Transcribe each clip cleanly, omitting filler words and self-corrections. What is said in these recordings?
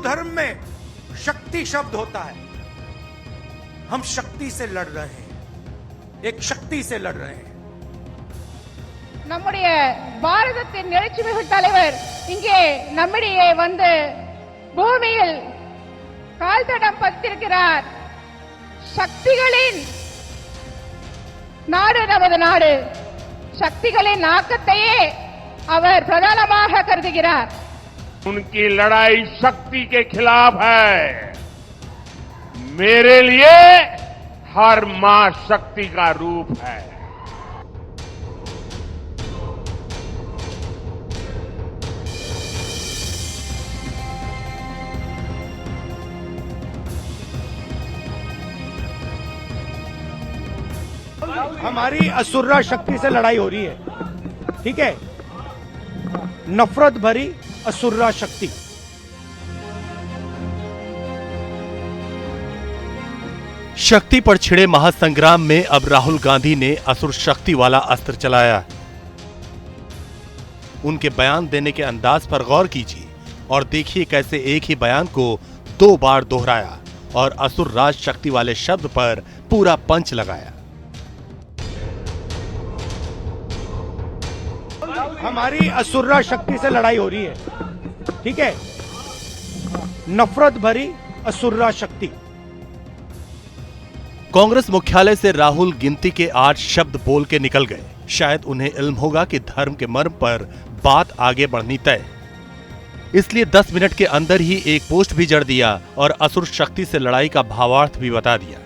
धर्म में शक्ति शब्द होता है। हम शक्ति से लड़ रहे हैं, एक शक्ति से लड़ रहे हैं। நம்முடைய பாரதத்தின் எழுச்சிமிகு தலைவர் இங்கே நம்மிடையே வந்து பூமியில் கால் தடம் பதித்திருக்கிறார். சக்திகளின் நாடு நமது நாடு. சக்திகளின் ஆக்கத்தையே அவர் பிரதானமாக கருதுகிறார். उनकी लड़ाई शक्ति के खिलाफ है। मेरे लिए हर मां शक्ति का रूप है। हमारी असुर्रा शक्ति से लड़ाई हो रही है, ठीक है? नफरत भरी असुर्रा शक्ति। शक्ति पर छिड़े महासंग्राम में अब राहुल गांधी ने असुर शक्ति वाला अस्त्र चलाया। उनके बयान देने के अंदाज पर गौर कीजिए और देखिए कैसे एक ही बयान को 2 बार दोहराया और असुर राज शक्ति वाले शब्द पर पूरा पंच लगाया। हमारी असुर्रा शक्ति से लड़ाई हो रही है, ठीक है? नफरत भरी असुर्रा शक्ति। कांग्रेस मुख्यालय से राहुल गिनती के 8 शब्द बोल के निकल गए। शायद उन्हें इल्म होगा कि धर्म के मर्म पर बात आगे बढ़नी तय, इसलिए 10 मिनट के अंदर ही एक पोस्ट भी जड़ दिया और असुर शक्ति से लड़ाई का भावार्थ भी बता दिया।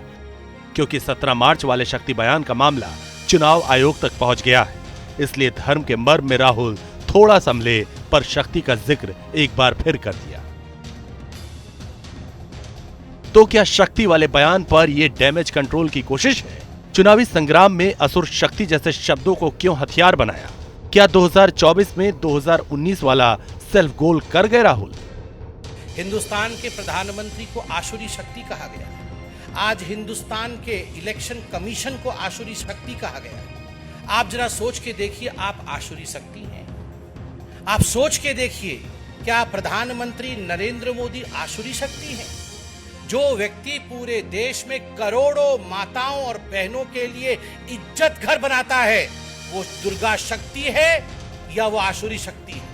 क्योंकि 17 मार्च वाले शक्ति बयान का मामला चुनाव आयोग तक पहुंच गया है, इसलिए धर्म के मर्म में राहुल थोड़ा संभले पर शक्ति का जिक्र एक बार फिर कर दिया। तो क्या शक्ति वाले बयान पर यह डैमेज कंट्रोल की कोशिश है? चुनावी संग्राम में असुर शक्ति जैसे शब्दों को क्यों हथियार बनाया? क्या 2024 में 2019 वाला सेल्फ गोल कर गए राहुल? हिंदुस्तान के प्रधानमंत्री को आसुरी शक्ति कहा गया। आज हिंदुस्तान के इलेक्शन कमीशन को आसुरी शक्ति कहा गया। आप जरा सोच के देखिए, आप आसुरी शक्ति हैं? आप सोच के देखिए, क्या प्रधानमंत्री नरेंद्र मोदी आसुरी शक्ति हैं? जो व्यक्ति पूरे देश में करोड़ों माताओं और बहनों के लिए इज्जत घर बनाता है, वो दुर्गा शक्ति है या वो आसुरी शक्ति है?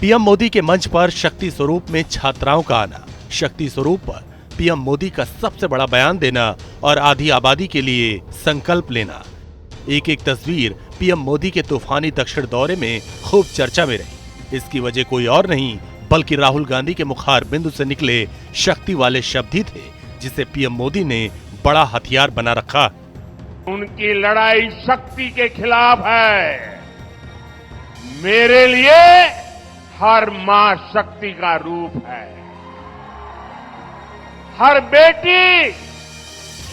पीएम मोदी के मंच पर शक्ति स्वरूप में छात्राओं का आना, शक्ति स्वरूप पर पीएम मोदी का सबसे बड़ा बयान देना और आधी आबादी के लिए संकल्प लेना। एक एक तस्वीर पीएम मोदी के तूफानी दक्षिण दौरे में खूब चर्चा में रही। इसकी वजह कोई और नहीं बल्कि राहुल गांधी के मुखार बिंदु से निकले शक्ति वाले शब्द ही थे, जिसे पीएम मोदी ने बड़ा हथियार बना रखा। उनकी लड़ाई शक्ति के खिलाफ है। मेरे लिए हर मां शक्ति का रूप है। हर बेटी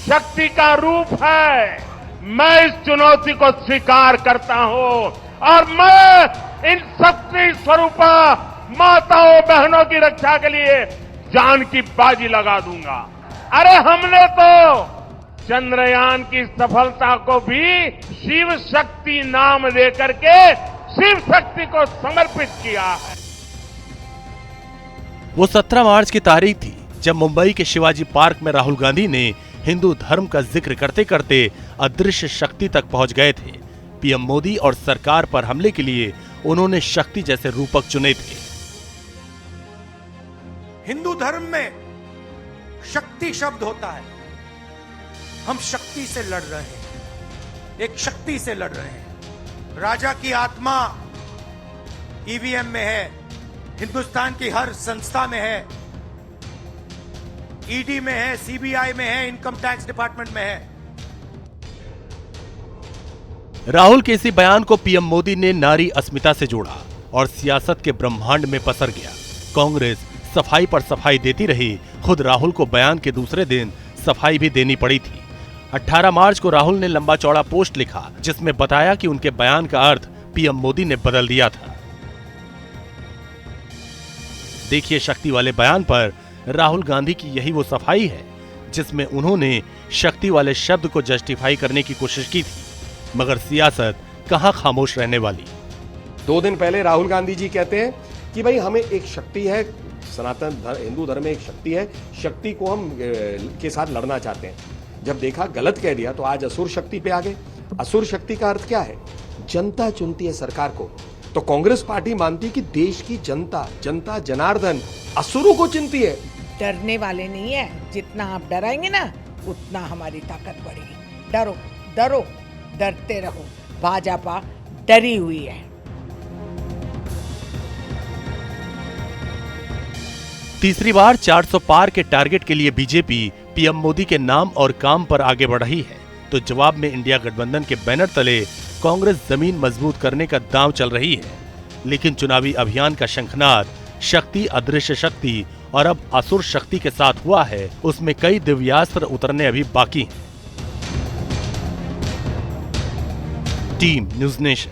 शक्ति का रूप है। मैं इस चुनौती को स्वीकार करता हूं और मैं इन शक्ति स्वरूपा माताओं बहनों की रक्षा के लिए जान की बाजी लगा दूंगा। अरे हमने तो चंद्रयान की सफलता को भी शिव शक्ति नाम देकर के शिव शक्ति को समर्पित किया है। वो 17 मार्च की तारीख थी जब मुंबई के शिवाजी पार्क में राहुल गांधी ने हिंदू धर्म का जिक्र करते करते अदृश्य शक्ति तक पहुंच गए थे। पीएम मोदी और सरकार पर हमले के लिए उन्होंने शक्ति जैसे रूपक चुने थे। हिंदू धर्म में शक्ति शब्द होता है। हम शक्ति से लड़ रहे हैं, एक शक्ति से लड़ रहे हैं। राजा की आत्मा ईवीएम में है, हिंदुस्तान की हर संस्था में है, ईडी में है, सीबीआई में है, इनकम टैक्स डिपार्टमेंट में है। राहुल के इसी बयान को पीएम मोदी ने नारी अस्मिता से जोड़ा और सियासत के ब्रह्मांड में पसर गया। कांग्रेस सफाई पर सफाई देती रही, खुद राहुल को बयान के दूसरे दिन सफाई भी देनी पड़ी थी। 18 मार्च को राहुल ने लंबा चौड़ा पोस्ट लिखा जिसमें बताया कि उनके बयान का अर्थ पीएम मोदी ने बदल दिया था। देखिए, शक्ति वाले बयान पर राहुल गांधी की यही वो सफाई है जिसमें उन्होंने शक्ति वाले शब्द को जस्टिफाई करने की कोशिश की थी, मगर सियासत कहां खामोश रहने वाली। 2 दिन पहले राहुल गांधी जी कहते हैं कि भाई हमें एक शक्ति है, सनातन हिंदू धर्म में एक शक्ति है, शक्ति को हम के साथ लड़ना चाहते हैं। जब देखा गलत कह दिया तो आज असुर शक्ति पे आ गए। असुर शक्ति का अर्थ क्या है? जनता चुनती है सरकार को। तो कांग्रेस पार्टी मानती है कि देश की जनता, जनता जनार्दन असुरों को चुनती है। डरने वाले नहीं है, जितना आप डराएंगे ना उतना हमारी ताकत बढ़ेगी। डरो डरो, डरते रहो। भाजपा डरी हुई है। तीसरी बार 400 पार के टारगेट के लिए बीजेपी पीएम मोदी के नाम और काम पर आगे बढ़ रही है, तो जवाब में इंडिया गठबंधन के बैनर तले कांग्रेस जमीन मजबूत करने का दांव चल रही है। लेकिन चुनावी अभियान का शंखनाद शक्ति, अदृश्य शक्ति और अब असुर शक्ति के साथ हुआ है, उसमें कई दिव्यास्त्र उतरने अभी बाकी हैं। Team news nation.